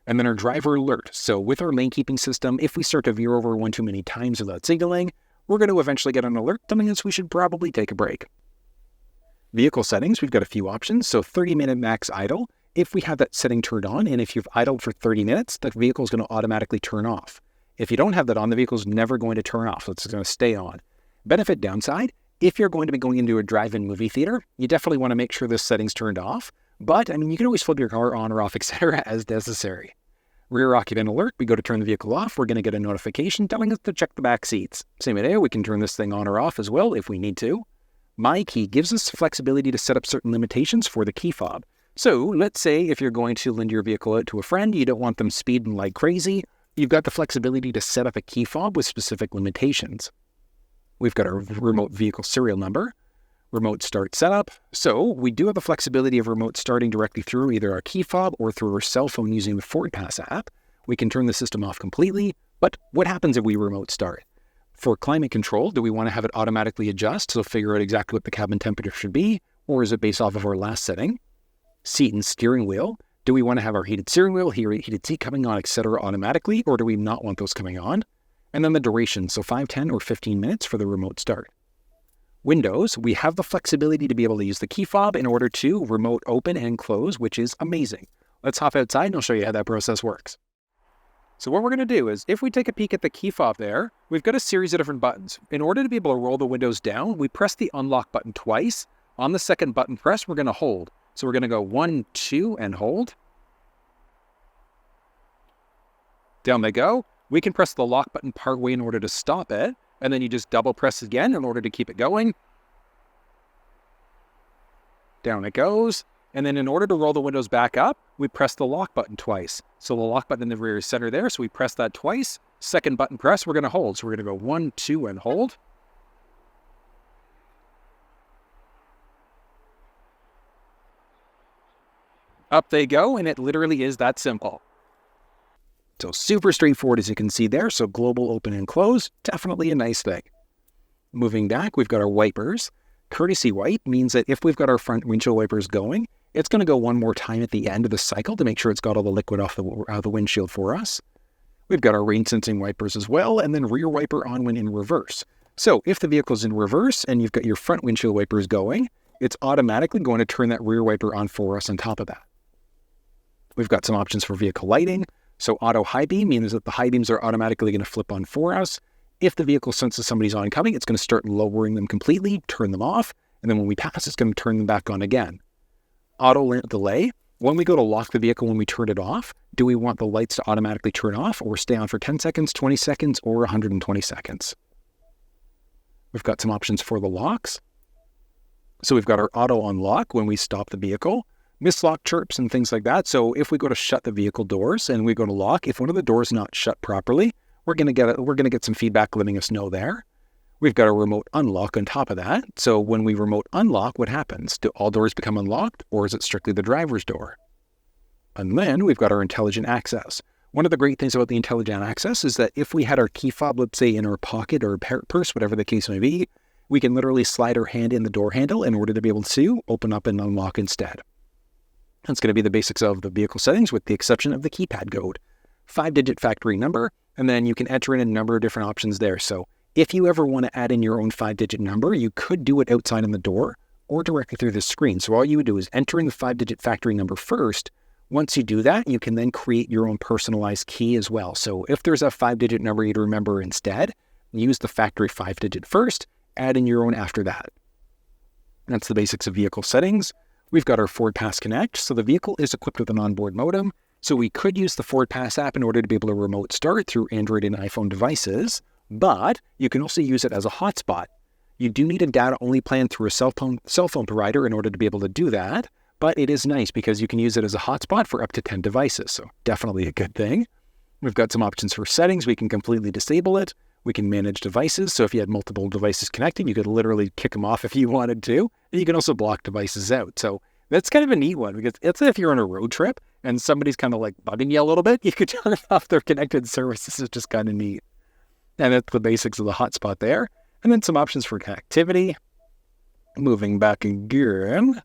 And then our driver alert. So with our lane keeping system, if we start to veer over one too many times without signaling, we're going to eventually get an alert telling us we should probably take a break. Vehicle settings, we've got a few options. So 30-minute max idle. If we have that setting turned on, and if you've idled for 30 minutes, that vehicle is going to automatically turn off. If you don't have that on, the vehicle is never going to turn off. So it's going to stay on. Benefit downside, If you're going to be going into a drive-in movie theater, you definitely want to make sure this setting's turned off. But, you can always flip your car on or off, etc. as necessary. Rear occupant alert, we go to turn the vehicle off, we're going to get a notification telling us to check the back seats. Same idea, we can turn this thing on or off as well if we need to. My Key gives us flexibility to set up certain limitations for the key fob. So, let's say if you're going to lend your vehicle out to a friend, you don't want them speeding like crazy, you've got the flexibility to set up a key fob with specific limitations. We've got our remote vehicle serial number, remote start setup. So we do have the flexibility of remote starting directly through either our key fob or through our cell phone using the Ford Pass app. We can turn the system off completely, but what happens if we remote start? For climate control, do we want to have it automatically adjust, so figure out exactly what the cabin temperature should be, or is it based off of our last setting? Seat and steering wheel. Do we want to have our heated steering wheel, heated seat coming on, etc. automatically, or do we not want those coming on? And then the duration, so 5, 10, or 15 minutes for the remote start. Windows, we have the flexibility to be able to use the key fob in order to remote open and close, which is amazing. Let's hop outside and I'll show you how that process works. So what we're going to do is, if we take a peek at the key fob there, we've got a series of different buttons. In order to be able to roll the windows down, we press the unlock button twice. On the second button press, we're going to hold. So we're going to go 1, 2, and hold. Down they go. We can press the lock button partway in order to stop it. And then you just double press again in order to keep it going. Down it goes. And then in order to roll the windows back up, we press the lock button twice. So the lock button in the rear is center there, so we press that twice. Second button press, we're going to hold. So we're going to go 1, 2, and hold. Up they go, and it literally is that simple. So super straightforward as you can see there. So global open and close, definitely a nice thing. Moving back, we've got our wipers. Courtesy wipe means that if we've got our front windshield wipers going, it's going to go one more time at the end of the cycle to make sure it's got all the liquid off the windshield for us. We've got our rain sensing wipers as well, and then rear wiper on when in reverse. So if the vehicle's in reverse and you've got your front windshield wipers going, it's automatically going to turn that rear wiper on for us on top of that. We've got some options for vehicle lighting. So auto high beam means that the high beams are automatically going to flip on for us. If the vehicle senses somebody's oncoming, it's going to start lowering them completely, turn them off, and then when we pass, it's going to turn them back on again. Auto lamp delay. When we go to lock the vehicle when we turn it off, do we want the lights to automatically turn off or stay on for 10 seconds, 20 seconds, or 120 seconds? We've got some options for the locks. So we've got our auto unlock when we stop the vehicle. Mislock chirps and things like that. So if we go to shut the vehicle doors and we go to lock, if one of the doors is not shut properly, we're going to get some feedback letting us know there. We've got a remote unlock on top of that. So when we remote unlock, what happens? Do all doors become unlocked, or is it strictly the driver's door? And then we've got our intelligent access. One of the great things about the intelligent access is that if we had our key fob, let's say in our pocket or purse, whatever the case may be, we can literally slide our hand in the door handle in order to be able to open up and unlock instead. That's going to be the basics of the vehicle settings with the exception of the keypad code. 5-digit factory number, and then you can enter in a number of different options there. So if you ever want to add in your own 5-digit number, you could do it outside on the door or directly through the screen. So all you would do is enter in the 5-digit factory number first. Once you do that, you can then create your own personalized key as well. So if there's a 5-digit number you'd remember instead, use the factory 5-digit first, add in your own after that. That's the basics of vehicle settings. We've got our Ford Pass Connect, so the vehicle is equipped with an onboard modem, so we could use the Ford Pass app in order to be able to remote start through Android and iPhone devices, but you can also use it as a hotspot. You do need a data-only plan through a cell phone provider in order to be able to do that, but it is nice because you can use it as a hotspot for up to 10 devices, so definitely a good thing. We've got some options for settings. We can completely disable it. We can manage devices, so if you had multiple devices connected, you could literally kick them off if you wanted to. And you can also block devices out. So that's kind of a neat one because it's if you're on a road trip and somebody's kind of like bugging you a little bit, you could turn off their connected services. It's just kind of neat. And that's the basics of the hotspot there. And then some options for connectivity. Moving back again.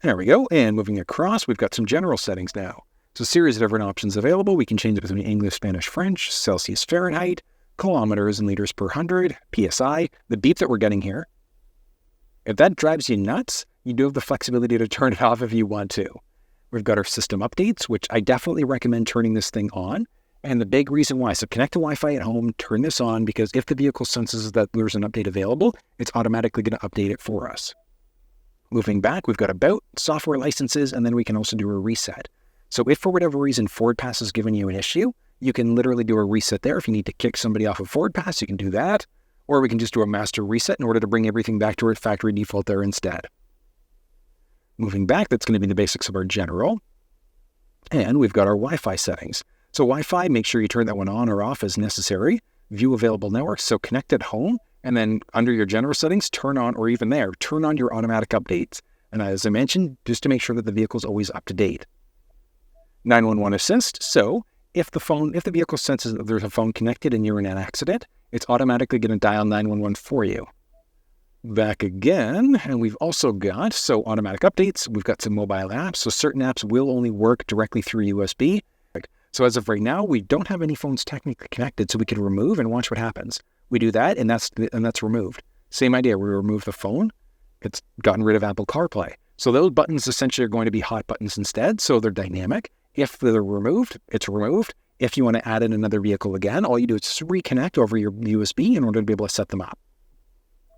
There we go. And moving across, we've got some general settings now. So a series of different options available. We can change it between English, Spanish, French, Celsius, Fahrenheit, kilometers and liters per 100, PSI, the beep that we're getting here. If that drives you nuts, you do have the flexibility to turn it off if you want to. We've got our system updates, which I definitely recommend turning this thing on. And the big reason why, so connect to Wi-Fi at home, turn this on, because if the vehicle senses that there's an update available, it's automatically going to update it for us. Moving back, we've got About, software licenses, and then we can also do a reset. So if for whatever reason FordPass has given you an issue, you can literally do a reset there. If you need to kick somebody off of FordPass, you can do that. Or we can just do a master reset in order to bring everything back to its factory default there instead. Moving back, that's going to be the basics of our general. And we've got our Wi-Fi settings. So Wi-Fi, make sure you turn that one on or off as necessary. View available networks, so connect at home. And then under your general settings, turn on, or even there, turn on your automatic updates. And as I mentioned, just to make sure that the vehicle is always up to date. 911 assist, so if the vehicle senses that there's a phone connected and you're in an accident, it's automatically going to dial 911 for you. Back again, and we've also got, so automatic updates, we've got some mobile apps, so certain apps will only work directly through USB. So as of right now, we don't have any phones technically connected, so we can remove and watch what happens. We do that, and that's removed. Same idea, we remove the phone, it's gotten rid of Apple CarPlay. So those buttons essentially are going to be hot buttons instead, so they're dynamic. If they're removed, it's removed. If you want to add in another vehicle again, all you do is just reconnect over your USB in order to be able to set them up.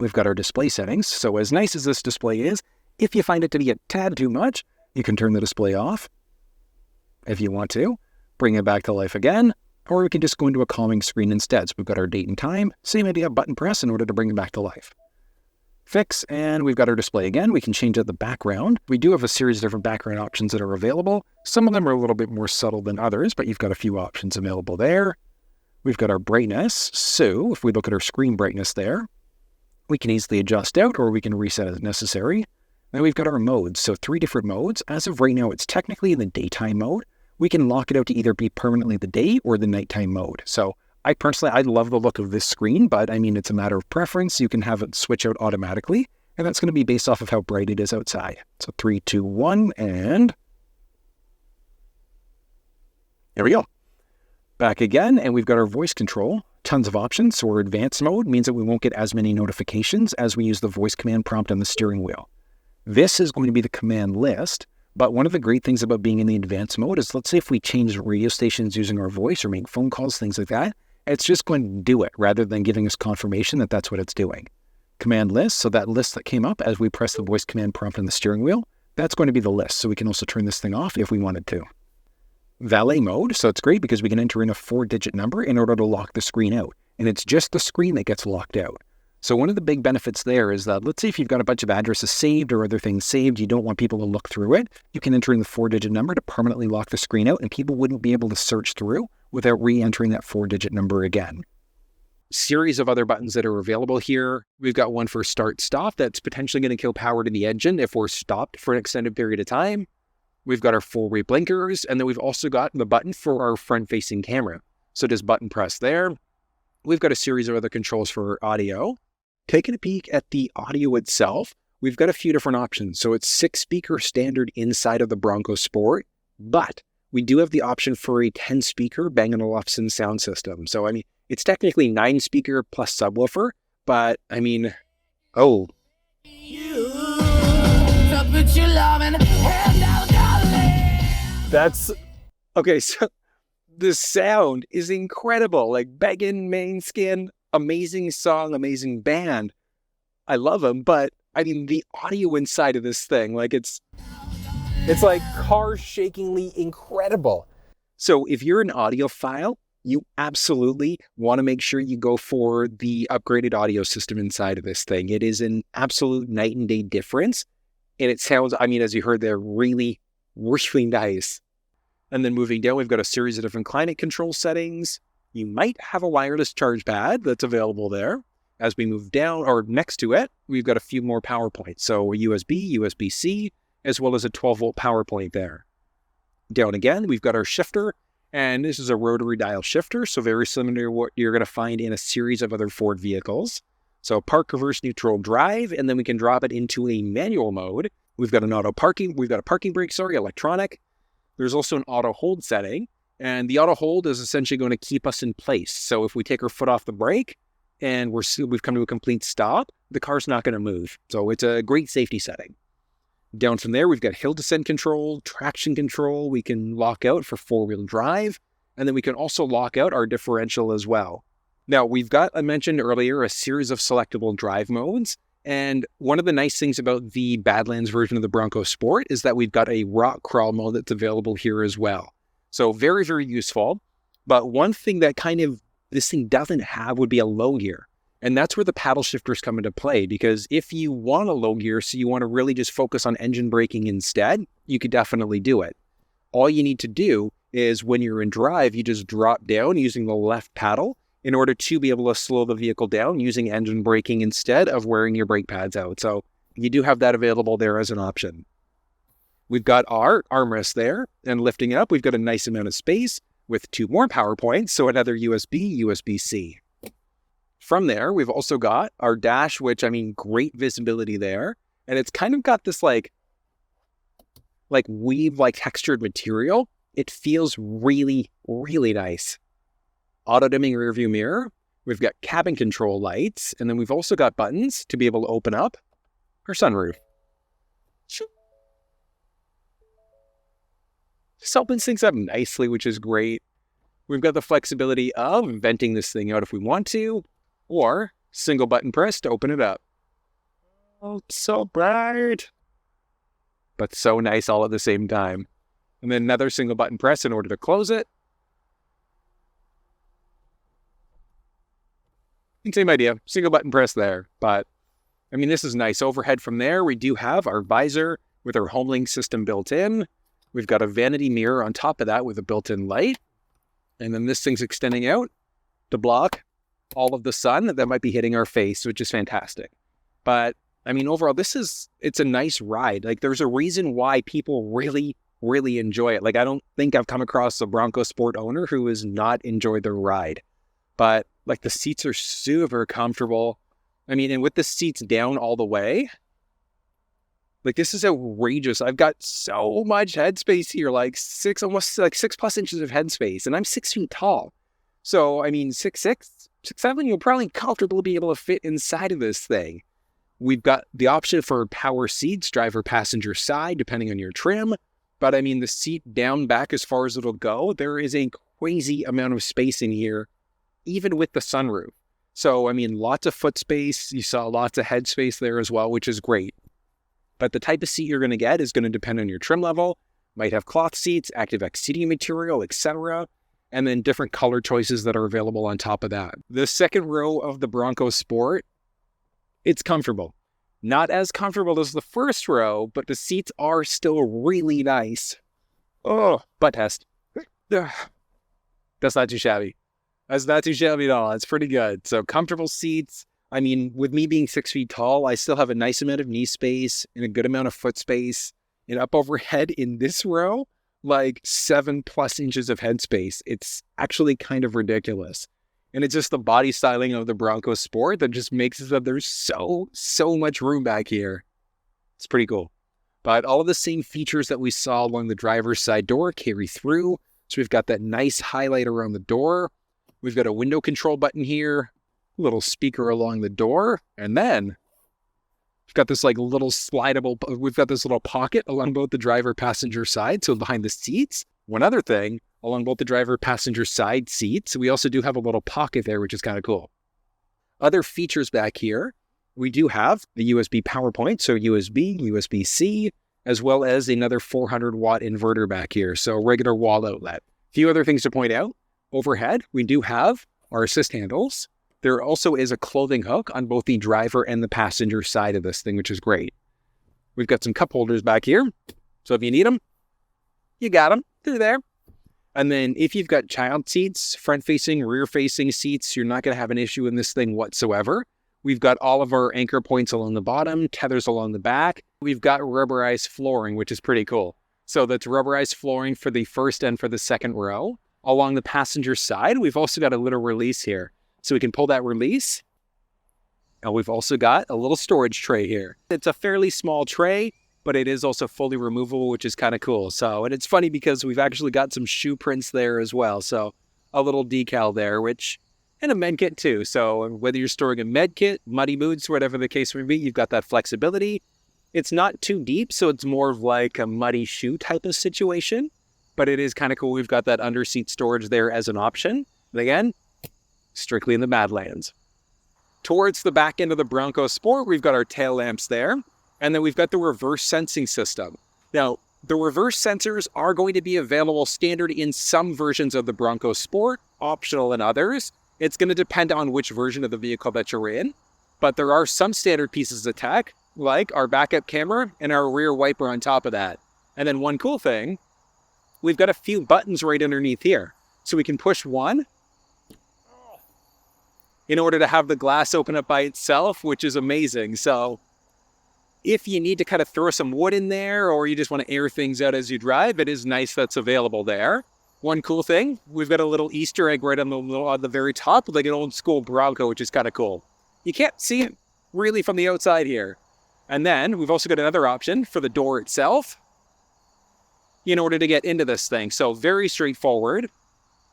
We've got our display settings. So as nice as this display is, if you find it to be a tad too much, you can turn the display off if you want to, bring it back to life again, or we can just go into a calming screen instead. So we've got our date and time, same idea, button press in order to bring it back to life. Fix, and we've got our display again. We can change out the background. We do have a series of different background options that are available. Some of them are a little bit more subtle than others, but you've got a few options available there. We've got our brightness. So if we look at our screen brightness there, we can easily adjust out or we can reset as necessary. Then we've got our modes. So 3 different modes. As of right now, it's technically in the daytime mode. We can lock it out to either be permanently the day or the nighttime mode. So I love the look of this screen, but I mean, it's a matter of preference. You can have it switch out automatically, and that's going to be based off of how bright it is outside. So 3, 2, 1, and there we go. Back again, and we've got our voice control. Tons of options. So our advanced mode means that we won't get as many notifications as we use the voice command prompt on the steering wheel. This is going to be the command list, but one of the great things about being in the advanced mode is, let's say if we change radio stations using our voice or make phone calls, things like that, it's just going to do it rather than giving us confirmation that that's what it's doing. Command list, so that list that came up as we press the voice command prompt on the steering wheel, that's going to be the list. So we can also turn this thing off if we wanted to. Valet mode, so it's great because we can enter in a 4-digit number in order to lock the screen out. And it's just the screen that gets locked out. So one of the big benefits there is that, let's say if you've got a bunch of addresses saved or other things saved, you don't want people to look through it, you can enter in the 4-digit number to permanently lock the screen out, and people wouldn't be able to search through without re-entering that 4-digit number again. Series of other buttons that are available here. We've got one for start-stop that's potentially going to kill power to the engine if we're stopped for an extended period of time. We've got our four-way blinkers, and then we've also got the button for our front-facing camera. So just button press there. We've got a series of other controls for audio. Taking a peek at the audio itself, we've got a few different options. So it's 6-speaker standard inside of the Bronco Sport, but we do have the option for a 10-speaker Bang & Olufsen sound system. So, I mean, it's technically 9-speaker plus subwoofer, but, I mean, oh. That's, okay, so the sound is incredible. Like, Beggin', Main Skin, amazing song, amazing band. I love them, but, I mean, the audio inside of this thing, like, it's like car-shakingly incredible. So if you're an audiophile, you absolutely want to make sure you go for the upgraded audio system inside of this thing. It is an absolute night and day difference. And it sounds, I mean, as you heard there, really, really nice. And then moving down, we've got a series of different climate control settings. You might have a wireless charge pad that's available there. As we move down, or next to it, we've got a few more power points. So a USB, USB-C, as well as a 12-volt power point there. Down again, we've got our shifter, and this is a rotary dial shifter, so very similar to what you're going to find in a series of other Ford vehicles. So park, reverse, neutral, drive, and then we can drop it into a manual mode. We've got a parking brake, electronic. There's also an auto hold setting, and the auto hold is essentially going to keep us in place. So if we take our foot off the brake and we've come to a complete stop, the car's not going to move. So it's a great safety setting. Down from there, we've got hill descent control, traction control. We can lock out for 4-wheel drive. And then we can also lock out our differential as well. Now, we've got, I mentioned earlier, a series of selectable drive modes. And one of the nice things about the Badlands version of the Bronco Sport is that we've got a rock crawl mode that's available here as well. So very, very useful. But one thing that this thing doesn't have would be a low gear. And that's where the paddle shifters come into play, because if you want a low gear, so you want to really just focus on engine braking instead, you could definitely do it. All you need to do is when you're in drive, you just drop down using the left paddle in order to be able to slow the vehicle down using engine braking instead of wearing your brake pads out. So you do have that available there as an option. We've got our armrest there, and lifting up, we've got a nice amount of space with 2 more power points, so another USB, USB-C. From there, we've also got our dash, which, great visibility there. And it's kind of got this like weave, textured material. It feels really, really nice. Auto-dimming rearview mirror. We've got cabin control lights. And then we've also got buttons to be able to open up our sunroof. Just opens things up nicely, which is great. We've got the flexibility of venting this thing out if we want to, or single button press to open it up. Oh, it's so bright, but so nice all at the same time. And then another single button press in order to close it. And same idea, single button press there. But this is nice. Overhead from there, we do have our visor with our HomeLink system built in. We've got a vanity mirror on top of that with a built-in light. And then this thing's extending out to block all of the sun that might be hitting our face, which is fantastic. But overall, it's a nice ride. There's a reason why people really, really enjoy it. I don't think I've come across a Bronco Sport owner who has not enjoyed their ride. But the seats are super comfortable. And with the seats down all the way, this is outrageous. I've got so much headspace here, almost 6+ inches of headspace, and I'm 6 feet tall. So, 6'6", 6'7", you'll probably comfortably be able to fit inside of this thing. We've got the option for power seats, driver, passenger side, depending on your trim. But the seat down back as far as it'll go, there is a crazy amount of space in here, even with the sunroof. So, lots of foot space. You saw lots of head space there as well, which is great. But the type of seat you're going to get is going to depend on your trim level. Might have cloth seats, ActiveX seating material, etc. And then different color choices that are available on top of that. The second row of the Bronco Sport, it's comfortable. Not as comfortable as the first row, but the seats are still really nice. Oh, butt test. That's not too shabby. That's not too shabby at all. It's pretty good. So comfortable seats. With me being 6 feet tall, I still have a nice amount of knee space and a good amount of foot space. And up overhead in this row, 7+ inches of headspace. It's actually kind of ridiculous. And it's just the body styling of the Bronco Sport that just makes it so there's so much room back here. It's pretty cool. But all of the same features that we saw along the driver's side door carry through. So we've got that nice highlight around the door. We've got a window control button here, a little speaker along the door, and then we've got this little slidable, we've got this little pocket along both the driver passenger side, so behind the seats. One other thing, along both the driver passenger side seats, we also do have a little pocket there, which is kind of cool. Other features back here, we do have the USB power point, so USB, USB-C, as well as another 400-watt inverter back here, so regular wall outlet. A few other things to point out. Overhead, we do have our assist handles. There also is a clothing hook on both the driver and the passenger side of this thing, which is great. We've got some cup holders back here, so if you need them, you got them. They're there. And then if you've got child seats, front-facing, rear-facing seats, you're not going to have an issue in this thing whatsoever. We've got all of our anchor points along the bottom, tethers along the back. We've got rubberized flooring, which is pretty cool. So that's rubberized flooring for the first and for the second row. Along the passenger side, we've also got a little release here. So we can pull that release. And we've also got a little storage tray here. It's a fairly small tray, but it is also fully removable, which is kind of cool. So, and it's funny because we've actually got some shoe prints there as well. So a little decal there, and a med kit too. So whether you're storing a med kit, muddy boots, whatever the case may be, you've got that flexibility. It's not too deep, so it's more of a muddy shoe type of situation. but it is kind of cool. We've got that under-seat storage there as an option. And again, strictly in the Badlands. Towards the back end of the Bronco Sport, we've got our tail lamps there, and then we've got the reverse sensing system. Now, the reverse sensors are going to be available standard in some versions of the Bronco Sport, optional in others. It's going to depend on which version of the vehicle that you're in, but there are some standard pieces of tech, like our backup camera and our rear wiper on top of that. And then one cool thing, we've got a few buttons right underneath here. So we can push one in order to have the glass open up by itself, which is amazing. So if you need to kind of throw some wood in there or you just want to air things out as you drive, it is nice that's available there. One cool thing, we've got a little Easter egg right on the very top, like an old school Bronco, which is kind of cool. You can't see it really from the outside here. And then we've also got another option for the door itself in order to get into this thing. So very straightforward.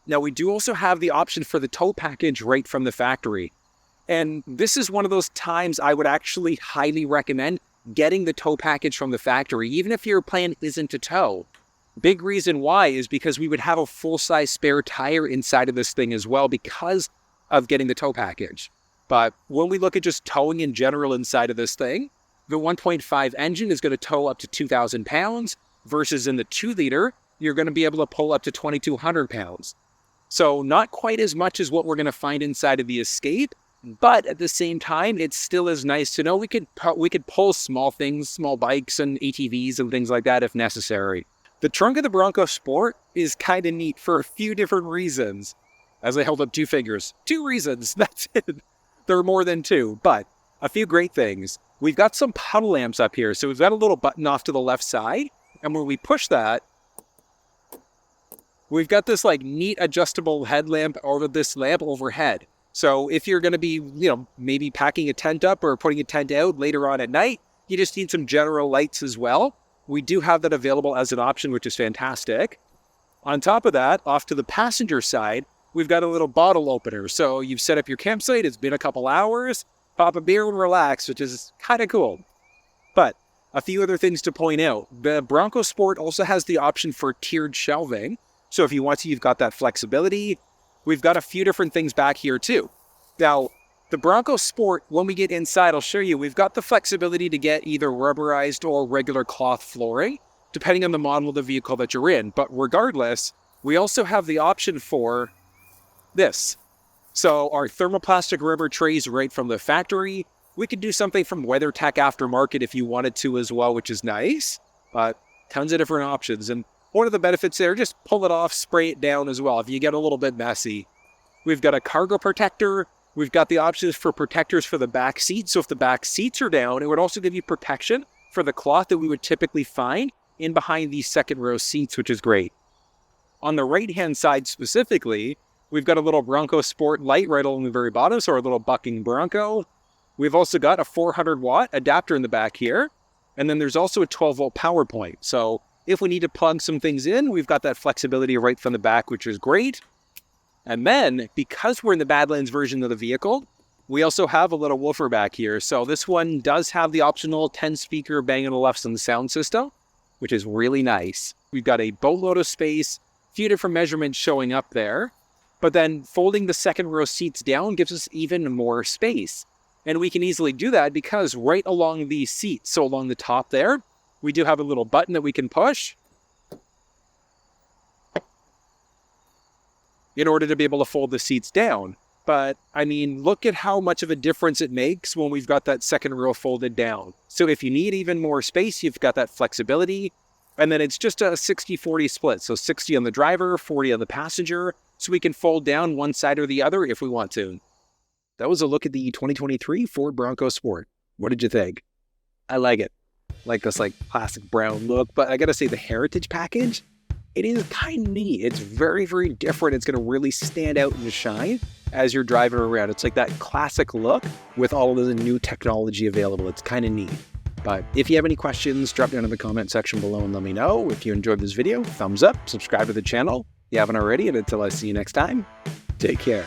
Now we do also have the option for the tow package right from the factory. And this is one of those times I would actually highly recommend getting the tow package from the factory, even if your plan isn't to tow. Big reason why is because we would have a full-size spare tire inside of this thing as well because of getting the tow package. But when we look at just towing in general inside of this thing, the 1.5 engine is going to tow up to 2,000 pounds versus in the 2-liter, you're going to be able to pull up to 2,200 pounds. So not quite as much as what we're going to find inside of the Escape, but at the same time, it still is nice to know we could pull small things, small bikes and ATVs and things like that if necessary. The trunk of the Bronco Sport is kind of neat for a few different reasons. As I held up 2 fingers. 2 reasons, that's it. There are more than 2, but a few great things. We've got some puddle lamps up here. So we've got a little button off to the left side. And when we push that, we've got this like neat adjustable headlamp over this lamp overhead. So if you're going to be, maybe packing a tent up or putting a tent out later on at night, you just need some general lights as well. We do have that available as an option, which is fantastic. On top of that, off to the passenger side, we've got a little bottle opener. So you've set up your campsite, it's been a couple hours, pop a beer and relax, which is kind of cool. But a few other things to point out. The Bronco Sport also has the option for tiered shelving. So if you want to, you've got that flexibility. We've got a few different things back here too. Now, the Bronco Sport, when we get inside, I'll show you, we've got the flexibility to get either rubberized or regular cloth flooring, depending on the model of the vehicle that you're in. But regardless, we also have the option for this. So our thermoplastic rubber trays right from the factory. We could do something from WeatherTech aftermarket if you wanted to as well, which is nice. But tons of different options. And one of the benefits there, just pull it off, spray it down as well if you get a little bit messy. We've got a cargo protector. We've got the options for protectors for the back seat. So if the back seats are down, it would also give you protection for the cloth that we would typically find in behind these second row seats, which is great. On the right-hand side specifically, we've got a little Bronco Sport light right along the very bottom, so our little bucking Bronco. We've also got a 400-watt adapter in the back here. And then there's also a 12-volt power point. So if we need to plug some things in, we've got that flexibility right from the back, which is great. And then, because we're in the Badlands version of the vehicle, we also have a little woofer back here. So this one does have the optional 10-speaker Bang & Olufsen sound system, which is really nice. We've got a boatload of space, a few different measurements showing up there. But then folding the second row seats down gives us even more space. And we can easily do that because right along the seat, so along the top there, we do have a little button that we can push in order to be able to fold the seats down. But I mean, look at how much of a difference it makes when we've got that second row folded down. So if you need even more space, you've got that flexibility. And then it's just a 60-40 split. So 60 on the driver, 40 on the passenger. So we can fold down one side or the other if we want to. That was a look at the 2023 Ford Bronco Sport. What did you think? I like it. Like this classic brown look. But I gotta say, the Heritage package, it is kind of neat. It's very, very different. It's gonna really stand out and shine as you're driving around. It's like that classic look with all of the new technology available. It's kind of neat. But if you have any questions, drop down in the comment section below and let me know. If you enjoyed this video, thumbs up, subscribe to the channel if you haven't already, and until I see you next time, take care.